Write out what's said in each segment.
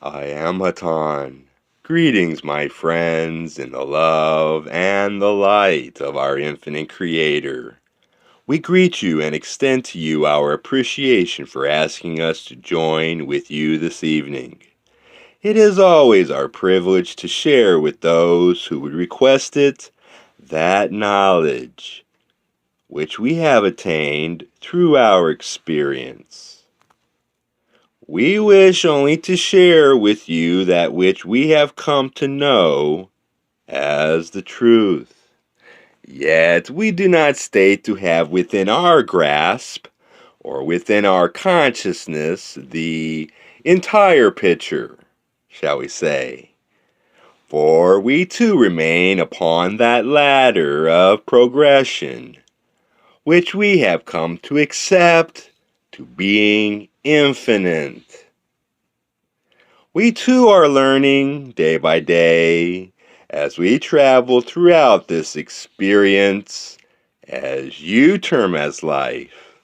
I am Hatan. Greetings, my friends, in the love and the light of our infinite Creator. We greet you and extend to you our appreciation for asking us to join with you this evening. It is always our privilege to share with those who would request it that knowledge which we have attained through our experience. We wish only to share with you that which we have come to know as the truth. Yet we do not state to have within our grasp or within our consciousness the entire picture, shall we say. For we too remain upon that ladder of progression, which we have come to accept to being infinite. We too are learning day by day as we travel throughout this experience, as you term as life.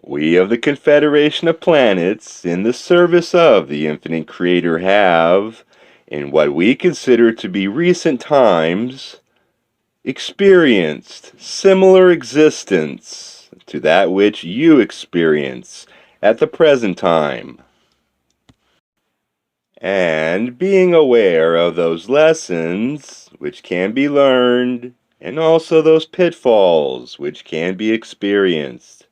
We of the Confederation of Planets, in the service of the Infinite Creator, have, in what we consider to be recent times, experienced similar existence to that which you experience at the present time. And being aware of those lessons which can be learned, and also those pitfalls which can be experienced,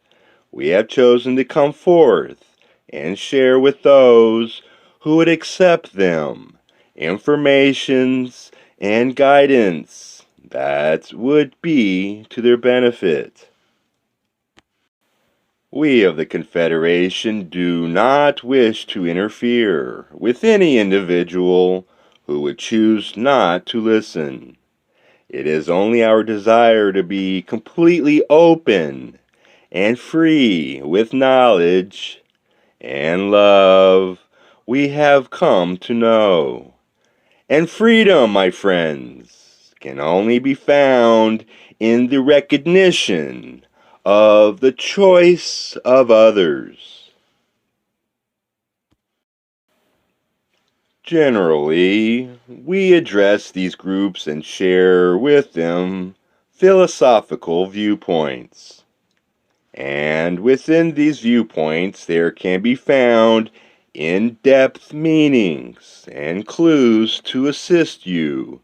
we have chosen to come forth and share with those who would accept them informations and guidance that would be to their benefit. We of the Confederation do not wish to interfere with any individual who would choose not to listen. It is only our desire to be completely open and free with knowledge and love we have come to know. And freedom, my friends, can only be found in the recognition of the choice of others. Generally, we address these groups and share with them philosophical viewpoints. And within these viewpoints, there can be found in-depth meanings and clues to assist you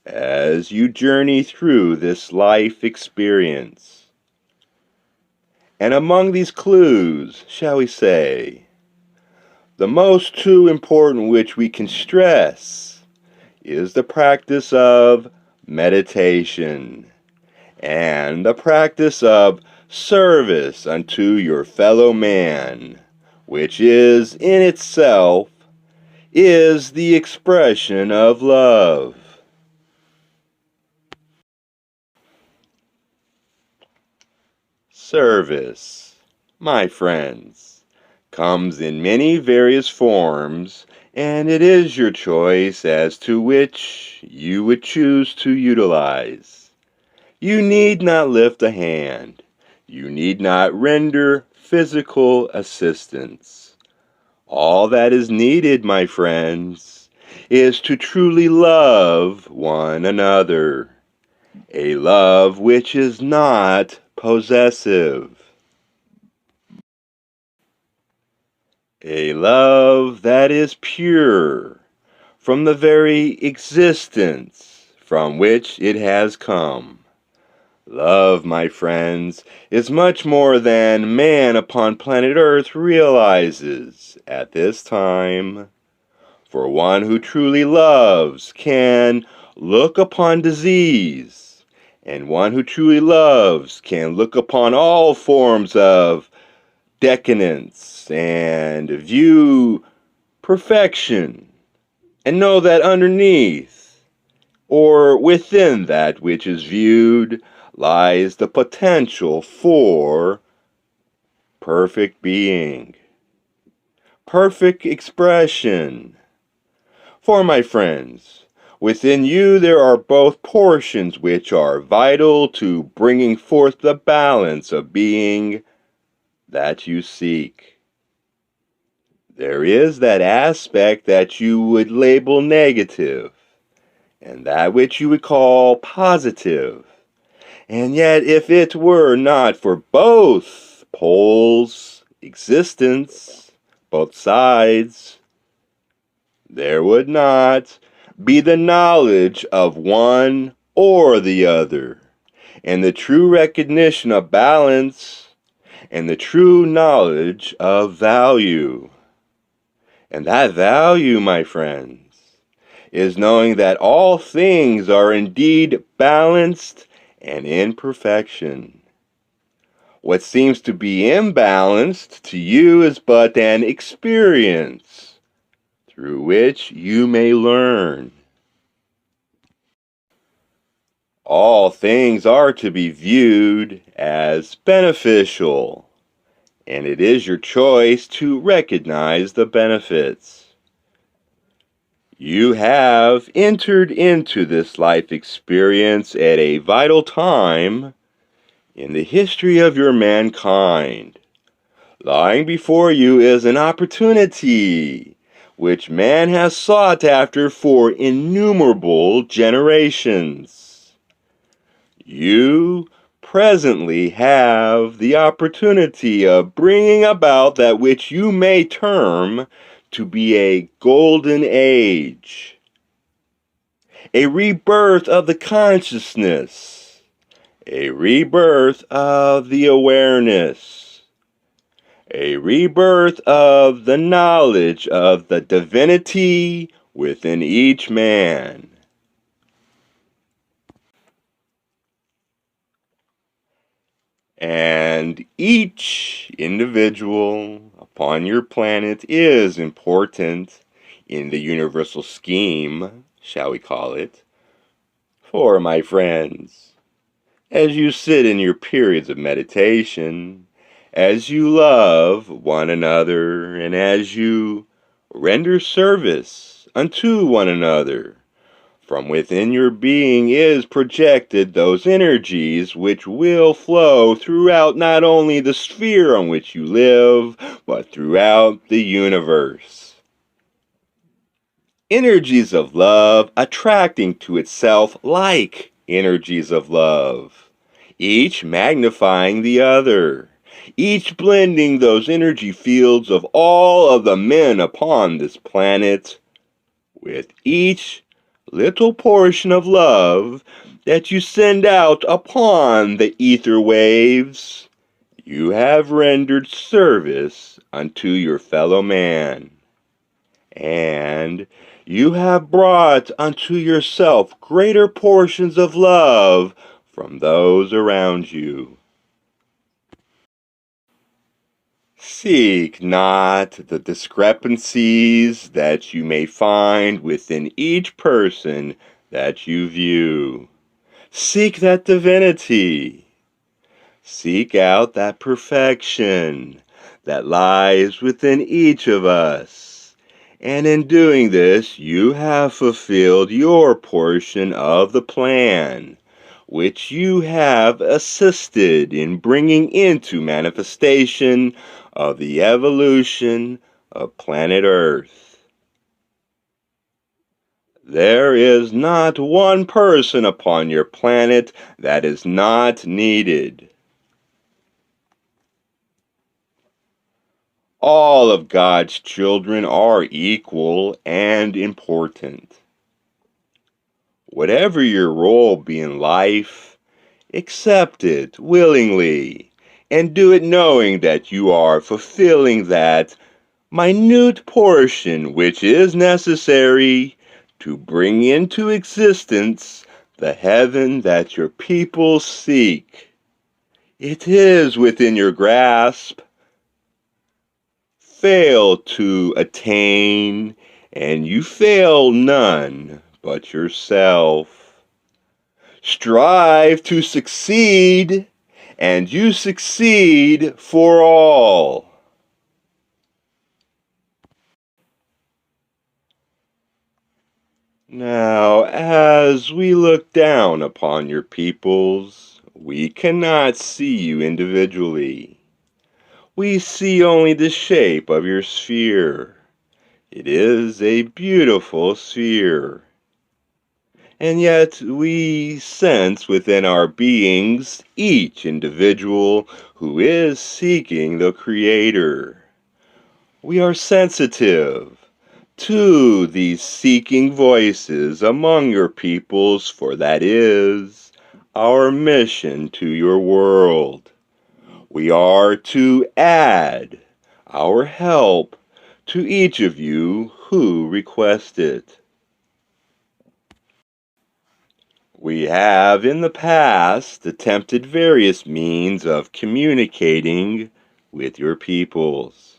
as you journey through this life experience. And among these clues, shall we say, the most two important which we can stress is the practice of meditation and the practice of service unto your fellow man, which is in itself is the expression of love. Service, my friends, comes in many various forms, and it is your choice as to which you would choose to utilize. You need not lift a hand. You need not render physical assistance. All that is needed, my friends, is to truly love one another. A love which is not possessive. A love that is pure from the very existence from which it has come. Love, my friends, is much more than man upon planet Earth realizes at this time. For one who truly loves can look upon disease, and one who truly loves can look upon all forms of decadence and view perfection, and know that underneath, or within that which is viewed, lies the potential for perfect being, perfect expression. For my friends, within you there are both portions which are vital to bringing forth the balance of being that you seek. There is that aspect that you would label negative, and that which you would call positive. And yet, if it were not for both poles, existence, both sides, there would not be the knowledge of one or the other, and the true recognition of balance, and the true knowledge of value. And that value, my friends, is knowing that all things are indeed balanced and in perfection. What seems to be imbalanced to you is but an experience through which you may learn. All things are to be viewed as beneficial, and it is your choice to recognize the benefits. You have entered into this life experience at a vital time in the history of your mankind. Lying before you is an opportunity which man has sought after for innumerable generations. You presently have the opportunity of bringing about that which you may term to be a golden age, a rebirth of the consciousness, a rebirth of the awareness, a rebirth of the knowledge of the divinity within each man. And each individual upon your planet is important in the universal scheme, shall we call it. For my friends, as you sit in your periods of meditation, as you love one another, and as you render service unto one another, from within your being is projected those energies which will flow throughout not only the sphere on which you live, but throughout the universe. Energies of love attracting to itself like energies of love, each magnifying the other, each blending those energy fields of all of the men upon this planet, with each little portion of love that you send out upon the ether waves, you have rendered service unto your fellow man, and you have brought unto yourself greater portions of love from those around you. Seek not the discrepancies that you may find within each person that you view. Seek that divinity. Seek out that perfection that lies within each of us. And in doing this, you have fulfilled your portion of the plan, which you have assisted in bringing into manifestation of the evolution of planet Earth. There is not one person upon your planet that is not needed. All of God's children are equal and important. Whatever your role be in life, accept it willingly and do it knowing that you are fulfilling that minute portion which is necessary to bring into existence the heaven that your people seek. It is within your grasp. Fail to attain, and you fail none but yourself. Strive to succeed, and you succeed for all. Now, as we look down upon your peoples, we cannot see you individually. We see only the shape of your sphere. It is a beautiful sphere. And yet we sense within our beings each individual who is seeking the Creator. We are sensitive to these seeking voices among your peoples, for that is our mission to your world. We are to add our help to each of you who request it. We have in the past attempted various means of communicating with your peoples.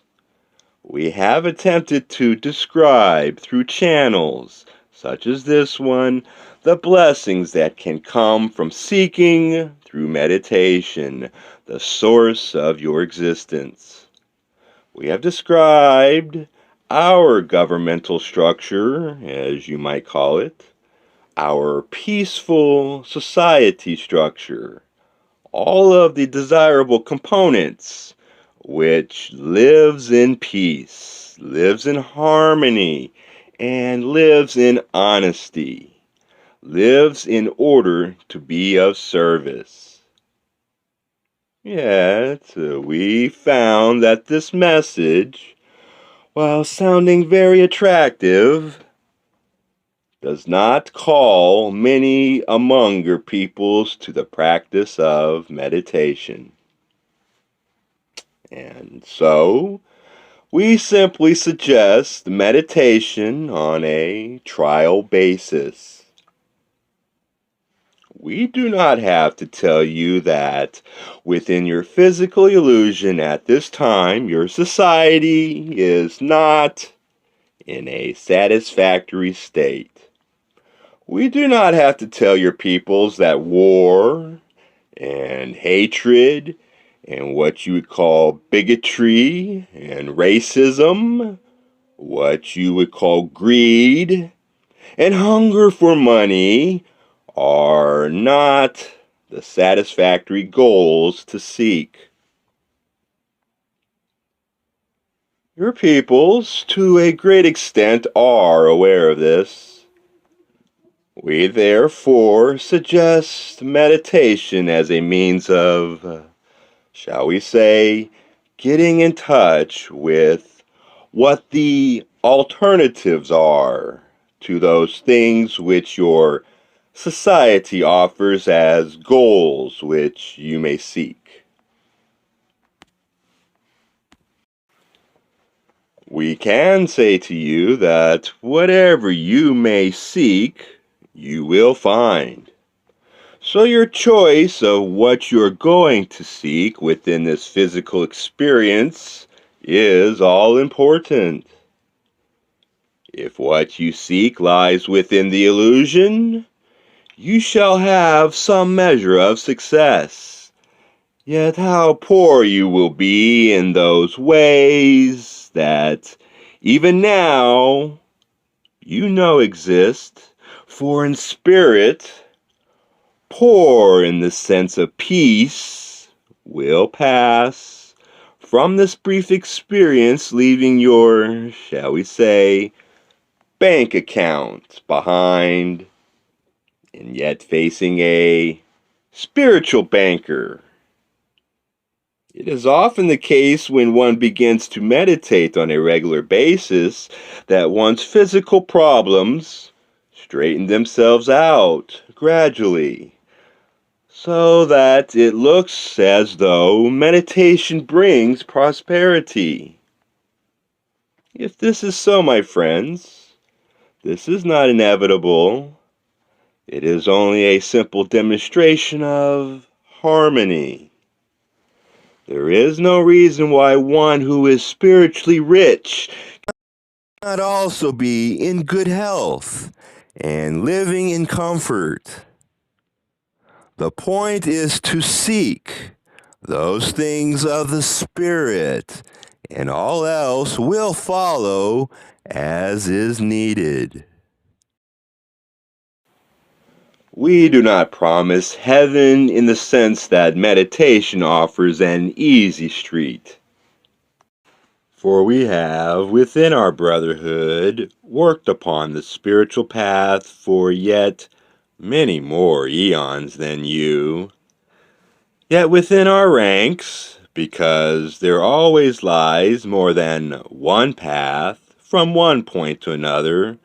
We have attempted to describe through channels, such as this one, the blessings that can come from seeking through meditation the source of your existence. We have described our governmental structure, as you might call it, our peaceful society structure, all of the desirable components, which lives in peace, lives in harmony, and lives in honesty, lives in order to be of service. Yet, we found that this message, while sounding very attractive, does not call many among your peoples to the practice of meditation. And so, we simply suggest meditation on a trial basis. We do not have to tell you that within your physical illusion at this time, your society is not in a satisfactory state. We do not have to tell your peoples that war and hatred and what you would call bigotry and racism, what you would call greed and hunger for money are not the satisfactory goals to seek. Your peoples, to a great extent, are aware of this. We therefore suggest meditation as a means of, shall we say, getting in touch with what the alternatives are to those things which your society offers as goals which you may seek. We can say to you that whatever you may seek, you will find. So your choice of what you're going to seek within this physical experience is all important. If what you seek lies within the illusion, you shall have some measure of success. Yet how poor you will be in those ways that even now you know exist, for in spirit, poor in the sense of peace, will pass from this brief experience, leaving your, shall we say, bank account behind, and yet facing a spiritual banker. It is often the case when one begins to meditate on a regular basis that one's physical problems straighten themselves out gradually, so that it looks as though meditation brings prosperity. If this is so, my friends, this is not inevitable. It is only a simple demonstration of harmony. There is no reason why one who is spiritually rich cannot also be in good health and living in comfort. The point is to seek those things of the Spirit, and all else will follow as is needed. We do not promise heaven in the sense that meditation offers an easy street. For we have within our brotherhood worked upon the spiritual path for yet many more eons than you. Yet within our ranks, because there always lies more than one path from one point to another,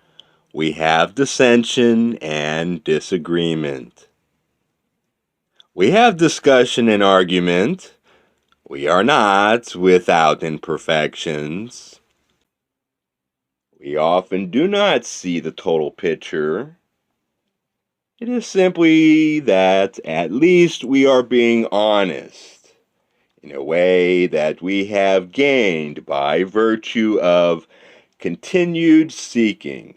we have dissension and disagreement. We have discussion and argument. We are not without imperfections. We often do not see the total picture. It is simply that at least we are being honest in a way that we have gained by virtue of continued seeking.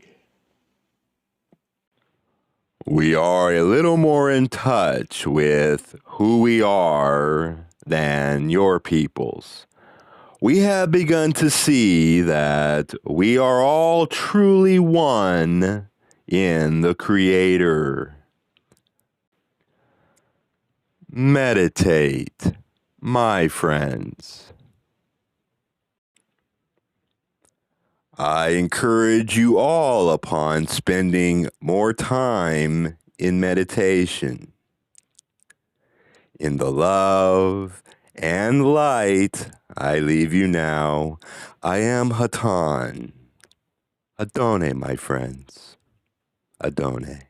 We are a little more in touch with who we are than your peoples. We have begun to see that we are all truly one in the Creator. Meditate, my friends. I encourage you all upon spending more time in meditation, in the love and light I leave you now. I am Hatan. Adone, my friends. Adone.